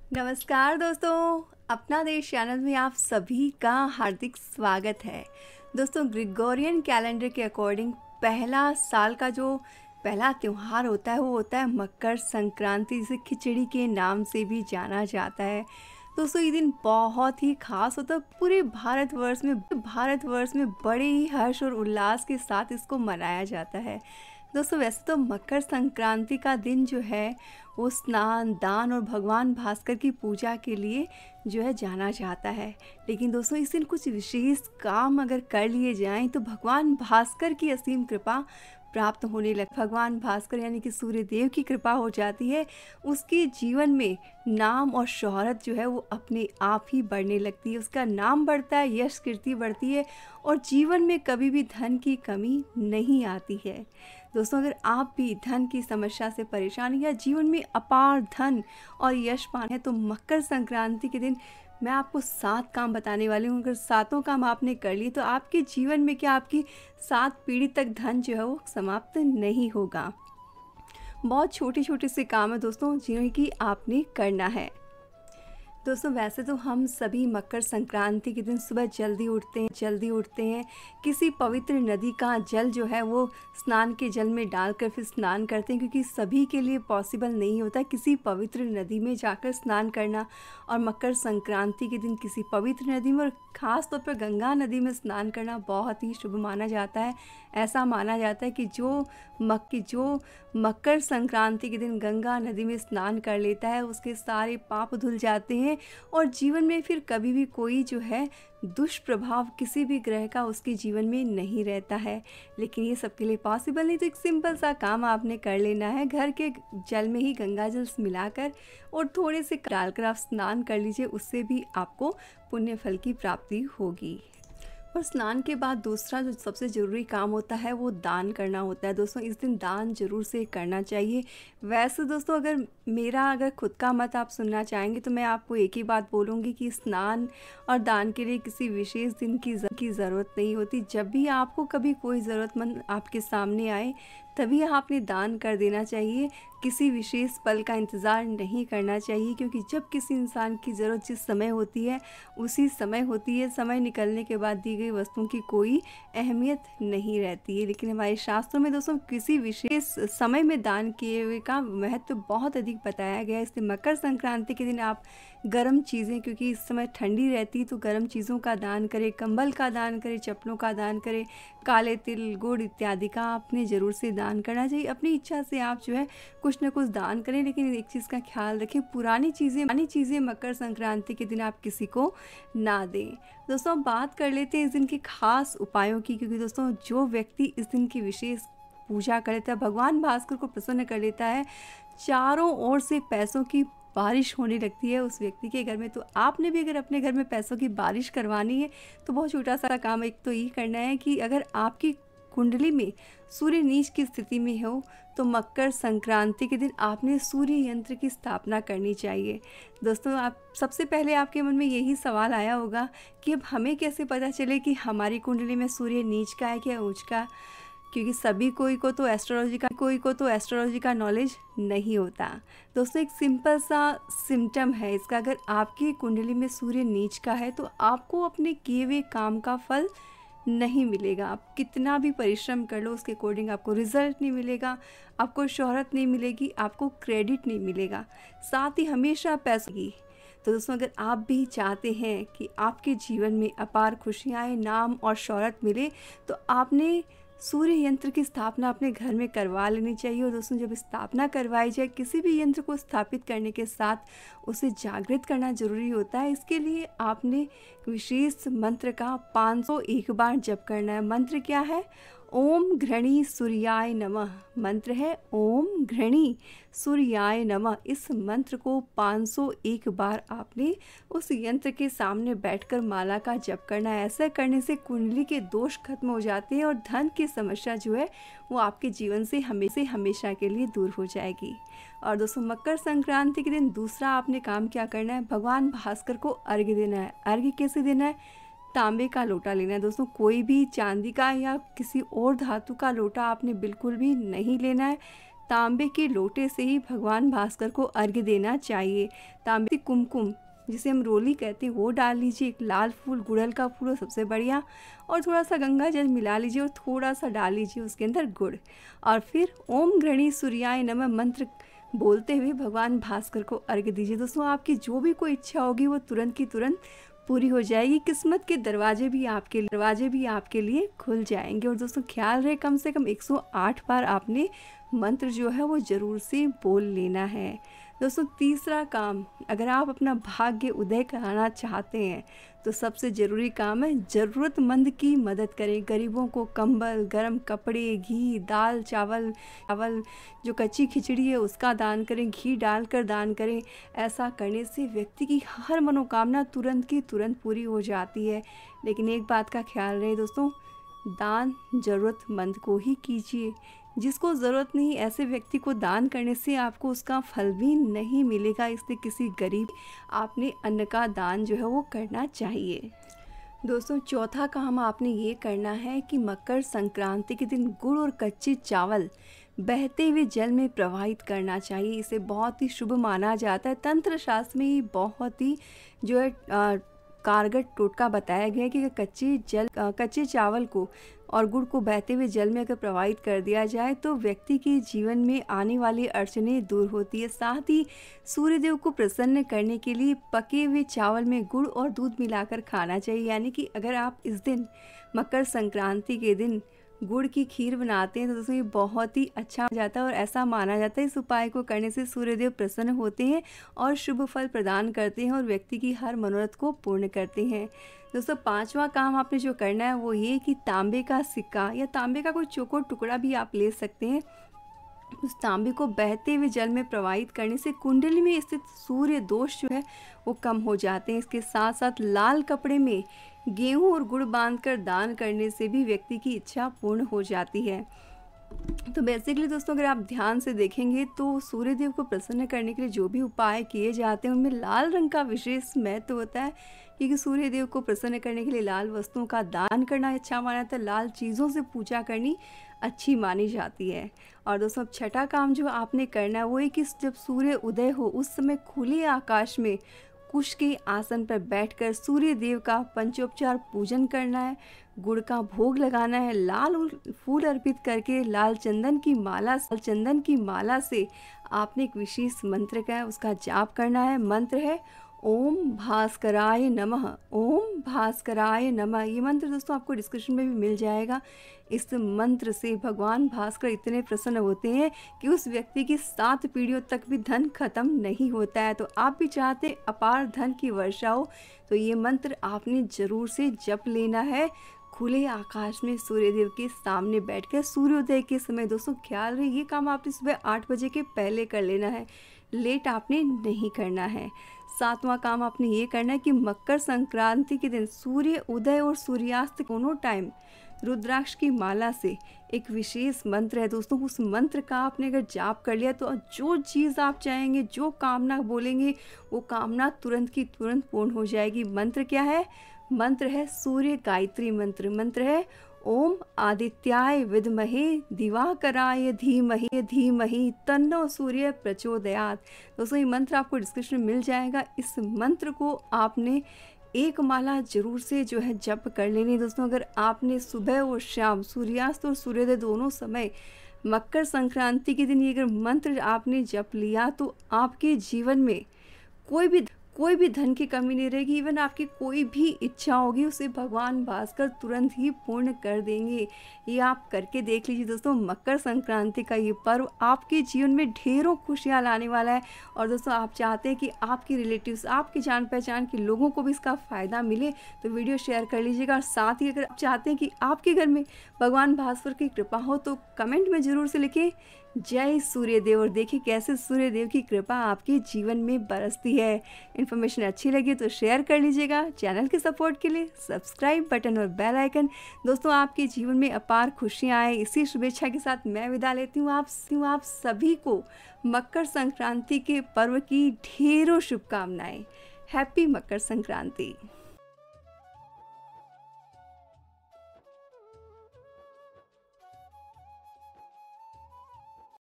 नमस्कार दोस्तों, अपना देश चैनल में आप सभी का हार्दिक स्वागत है। दोस्तों, ग्रिगोरियन कैलेंडर के अकॉर्डिंग पहला साल का जो पहला त्यौहार होता है वो होता है मकर संक्रांति, जिसे खिचड़ी के नाम से भी जाना जाता है। दोस्तों, ये दिन बहुत ही खास होता है। पूरे भारतवर्ष में बड़े ही हर्ष और उल्लास के साथ इसको मनाया जाता है। दोस्तों, वैसे तो मकर संक्रांति का दिन जो है वो स्नान, दान और भगवान भास्कर की पूजा के लिए जो है जाना जाता है। लेकिन दोस्तों, इस दिन कुछ विशेष काम अगर कर लिए जाएं तो भगवान भास्कर की असीम कृपा प्राप्त होने लग भगवान भास्कर यानी कि सूर्य देव की कृपा हो जाती है। उसके जीवन में नाम और शोहरत जो है वो अपने आप ही बढ़ने लगती है। उसका नाम बढ़ता है, यश कीर्ति बढ़ती है और जीवन में कभी भी धन की कमी नहीं आती है। दोस्तों, अगर आप भी धन की समस्या से परेशान या जीवन में अपार धन और यश पाना है तो मकर संक्रांति के दिन मैं आपको 7 काम बताने वाली हूँ। अगर सातों काम आपने कर लिए तो आपके जीवन में क्या आपकी 7 पीढ़ी तक धन जो है वो समाप्त नहीं होगा। बहुत छोटे छोटे से काम है दोस्तों, जिन्हें कि आपने करना है। दोस्तों, वैसे तो हम सभी मकर संक्रांति के दिन सुबह जल्दी उठते हैं। किसी पवित्र नदी का जल जो है वो स्नान के जल में डालकर फिर स्नान करते हैं, क्योंकि सभी के लिए पॉसिबल नहीं होता किसी पवित्र नदी में जाकर स्नान करना। और मकर संक्रांति के दिन किसी पवित्र नदी में और ख़ास तौर पर गंगा नदी में स्नान करना बहुत ही शुभ माना जाता है। ऐसा माना जाता है कि जो मकर संक्रांति के दिन गंगा नदी में स्नान कर लेता है उसके सारे पाप धुल जाते हैं और जीवन में फिर कभी भी कोई जो है दुष्प्रभाव किसी भी ग्रह का उसके जीवन में नहीं रहता है। लेकिन ये सबके लिए पॉसिबल नहीं, तो एक सिंपल सा काम आपने कर लेना है। घर के जल में ही गंगा जल मिलाकर और थोड़े से डालकर आप स्नान कर लीजिए, उससे भी आपको पुण्य फल की प्राप्ति होगी। और स्नान के बाद दूसरा जो सबसे ज़रूरी काम होता है वो दान करना होता है। दोस्तों, इस दिन दान जरूर से करना चाहिए। वैसे दोस्तों, अगर खुद का मत आप सुनना चाहेंगे तो मैं आपको एक ही बात बोलूँगी कि स्नान और दान के लिए किसी विशेष दिन की ज़रूरत नहीं होती। जब भी आपको कभी कोई ज़रूरतमंद आपके सामने आए तभी आपने दान कर देना चाहिए। किसी विशेष पल का इंतज़ार नहीं करना चाहिए, क्योंकि जब किसी इंसान की ज़रूरत जिस समय होती है उसी समय होती है। समय निकलने के बाद दी गई वस्तुओं की कोई अहमियत नहीं रहती है। लेकिन हमारे शास्त्रों में दोस्तों किसी विशेष समय में दान किए हुए का महत्व बहुत अधिक बताया गया है। इसलिए मकर संक्रांति के दिन आप गर्म चीज़ें, क्योंकि इस समय ठंडी रहती है, तो गर्म चीज़ों का दान करें, कंबल का दान करें, चप्पलों का दान करें, काले तिल, गुड़ इत्यादि का आपने ज़रूर से दान करना चाहिए। अपनी इच्छा से आप जो है कुछ न कुछ दान करें, लेकिन एक चीज़ का ख्याल रखें, पुरानी चीज़ें मकर संक्रांति के दिन आप किसी को ना दें। दोस्तों, हम बात कर लेते हैं इस दिन के खास उपायों की, क्योंकि दोस्तों जो व्यक्ति इस दिन की विशेष पूजा कर लेता है, भगवान भास्कर को प्रसन्न कर लेता है, चारों ओर से पैसों की बारिश होने लगती है उस व्यक्ति के घर में। तो आपने भी अगर अपने घर में पैसों की बारिश करवानी है तो बहुत छोटा सा काम एक तो ये करना है कि अगर आपकी कुंडली में सूर्य नीच की स्थिति में हो तो मकर संक्रांति के दिन आपने सूर्य यंत्र की स्थापना करनी चाहिए। दोस्तों, आप सबसे पहले आपके मन में यही सवाल आया होगा कि अब हमें कैसे पता चले कि हमारी कुंडली में सूर्य नीच का है क्या उच्च का, क्योंकि कोई को तो एस्ट्रोलॉजी का नॉलेज नहीं होता। दोस्तों, एक सिंपल सा सिम्टम है इसका, अगर आपकी कुंडली में सूर्य नीच का है तो आपको अपने किए हुए काम का फल नहीं मिलेगा। आप कितना भी परिश्रम कर लो उसके अकॉर्डिंग आपको रिजल्ट नहीं मिलेगा, आपको शोहरत नहीं मिलेगी, आपको क्रेडिट नहीं मिलेगा, साथ ही हमेशा पैसों की। तो दोस्तों, अगर आप भी चाहते हैं कि आपके जीवन में अपार खुशियाँ आए, नाम और शोहरत मिले, तो आपने सूर्य यंत्र की स्थापना अपने घर में करवा लेनी चाहिए। और दोस्तों, जब स्थापना करवाई जाए, किसी भी यंत्र को स्थापित करने के साथ उसे जागृत करना जरूरी होता है। इसके लिए आपने विशेष मंत्र का 501 बार जप करना है। मंत्र क्या है? ओम घृणी सूर्याय नमः। मंत्र है ओम घृणी सूर्याय नमः। इस मंत्र को 501 बार आपने उस यंत्र के सामने बैठकर माला का जप करना है। ऐसा करने से कुंडली के दोष खत्म हो जाते हैं और धन की समस्या जो है वो आपके जीवन से हमेशा के लिए दूर हो जाएगी। और दोस्तों, मकर संक्रांति के दिन दूसरा आपने काम क्या करना है? भगवान भास्कर को अर्घ्य देना है। अर्घ्य कैसे देना है? तांबे का लोटा लेना है। दोस्तों, कोई भी चांदी का या किसी और धातु का लोटा आपने बिल्कुल भी नहीं लेना है। तांबे के लोटे से ही भगवान भास्कर को अर्घ्य देना चाहिए। तांबे की कुमकुम जिसे हम रोली कहते हैं वो डाल लीजिए, एक लाल फूल, गुड़हल का फूल हो सबसे बढ़िया, और थोड़ा सा गंगा जल मिला लीजिए और थोड़ा सा डाल लीजिए उसके अंदर गुड़, और फिर ओम गृणी सूर्याय नमः मंत्र बोलते हुए भगवान भास्कर को अर्घ्य दीजिए। दोस्तों आपकी जो भी कोई इच्छा होगी वो तुरंत की तुरंत पूरी हो जाएगी। किस्मत के दरवाजे भी आपके लिए खुल जाएंगे। और दोस्तों ख्याल रहे कम से कम 108 बार आपने मंत्र जो है वो ज़रूर से बोल लेना है। दोस्तों तीसरा काम, अगर आप अपना भाग्य उदय कराना चाहते हैं तो सबसे ज़रूरी काम है ज़रूरतमंद की मदद करें। गरीबों को कंबल, गर्म कपड़े, घी, दाल, चावल, जो कच्ची खिचड़ी है उसका दान करें, घी डालकर दान करें। ऐसा करने से व्यक्ति की हर मनोकामना तुरंत की तुरंत पूरी हो जाती है। लेकिन एक बात का ख्याल रहे दोस्तों, दान ज़रूरतमंद को ही कीजिए। जिसको ज़रूरत नहीं ऐसे व्यक्ति को दान करने से आपको उसका फल भी नहीं मिलेगा। इसलिए किसी गरीब आपने अन्न का दान जो है वो करना चाहिए। दोस्तों चौथा काम आपने ये करना है कि मकर संक्रांति के दिन गुड़ और कच्चे चावल बहते हुए जल में प्रवाहित करना चाहिए। इसे बहुत ही शुभ माना जाता है। तंत्र शास्त्र में बहुत ही जो है कारगर टोटका बताया गया है कि कच्चे चावल को और गुड़ को बहते हुए जल में अगर प्रवाहित कर दिया जाए तो व्यक्ति के जीवन में आने वाली अड़चनें दूर होती है। साथ ही सूर्यदेव को प्रसन्न करने के लिए पके हुए चावल में गुड़ और दूध मिलाकर खाना चाहिए। यानी कि अगर आप इस दिन मकर संक्रांति के दिन गुड़ की खीर बनाते हैं तो दोस्तों ये बहुत ही अच्छा हो जाता है और ऐसा माना जाता है इस उपाय को करने से सूर्यदेव प्रसन्न होते हैं और शुभ फल प्रदान करते हैं और व्यक्ति की हर मनोरथ को पूर्ण करते हैं। दोस्तों पांचवा काम आपने जो करना है वो ये कि तांबे का सिक्का या तांबे का कोई चौकोर टुकड़ा भी आप ले सकते हैं। उस तांबे को बहते हुए जल में प्रवाहित करने से कुंडली में स्थित सूर्य दोष जो है वो कम हो जाते हैं। इसके साथ साथ लाल कपड़े में गेहूं और गुड़ बांधकर दान करने से भी व्यक्ति की इच्छा पूर्ण हो जाती है। तो बेसिकली दोस्तों अगर आप ध्यान से देखेंगे तो सूर्यदेव को प्रसन्न करने के लिए जो भी उपाय किए जाते हैं उनमें लाल रंग का विशेष महत्व होता है, क्योंकि सूर्यदेव को प्रसन्न करने के लिए लाल वस्तुओं का दान करना अच्छा माना जाता है, लाल चीज़ों से पूजा करनी अच्छी मानी जाती है। और दोस्तों अब छठा काम जो आपने करना है वो है कि जब सूर्य उदय हो उस समय खुले आकाश में कुश के आसन पर बैठकर सूर्य देव का पंचोपचार पूजन करना है, गुड़ का भोग लगाना है, लाल फूल अर्पित करके लाल चंदन की माला से आपने एक विशेष मंत्र का है उसका जाप करना है। मंत्र है ओम भास्कराय नमः, ओम भास्कराय नमः। ये मंत्र दोस्तों आपको डिस्क्रिप्शन में भी मिल जाएगा। इस मंत्र से भगवान भास्कर इतने प्रसन्न होते हैं कि उस व्यक्ति की 7 पीढ़ियों तक भी धन खत्म नहीं होता है। तो आप भी चाहते अपार धन की वर्षा हो तो ये मंत्र आपने ज़रूर से जप लेना है खुले आकाश में सूर्यदेव के सामने बैठकर सूर्योदय के समय। दोस्तों ख्याल रहे ये काम आपने सुबह 8 बजे के पहले कर लेना है, लेट आपने नहीं करना है। 7वां काम आपने ये करना है कि मकर संक्रांति के दिन सूर्य उदय और सूर्यास्त दोनों टाइम रुद्राक्ष की माला से एक विशेष मंत्र है दोस्तों, उस मंत्र का आपने अगर जाप कर लिया तो जो चीज़ आप चाहेंगे, जो कामना बोलेंगे वो कामना तुरंत की तुरंत पूर्ण हो जाएगी। मंत्र क्या है? मंत्र है सूर्य गायत्री मंत्र। मंत्र है ओम आदित्याय विद्महे दिवाकराय धीमहि तन्नो सूर्य प्रचोदयात्। दोस्तों ये मंत्र आपको डिस्क्रिप्शन में मिल जाएगा। इस मंत्र को आपने एक माला जरूर से जो है जप कर लेनी। दोस्तों अगर आपने सुबह और शाम सूर्यास्त और सूर्योदय दोनों समय मकर संक्रांति के दिन ये अगर मंत्र आपने जप लिया तो आपके जीवन में कोई भी धन की कमी नहीं रहेगी। इवन आपकी कोई भी इच्छा होगी उसे भगवान भास्कर तुरंत ही पूर्ण कर देंगे। ये आप करके देख लीजिए दोस्तों। मकर संक्रांति का ये पर्व आपके जीवन में ढेरों खुशियाँ लाने वाला है। और दोस्तों आप चाहते हैं कि आपके रिलेटिव्स, आपके जान पहचान के लोगों को भी इसका फ़ायदा मिले तो वीडियो शेयर कर लीजिएगा। और साथ ही अगर आप चाहते हैं कि आपके घर में भगवान भास्कर की कृपा हो तो कमेंट में ज़रूर से लिखें जय सूर्यदेव और देखिए कैसे सूर्यदेव की कृपा आपके जीवन में बरसती है। इन्फॉर्मेशन अच्छी लगी तो शेयर कर लीजिएगा। चैनल के सपोर्ट के लिए सब्सक्राइब बटन और बेल आइकन। दोस्तों आपके जीवन में अपार खुशियाँ आए इसी शुभेच्छा के साथ मैं विदा लेती हूँ आप सभी को मकर संक्रांति के पर्व की ढेरों शुभकामनाएं। हैप्पी मकर संक्रांति।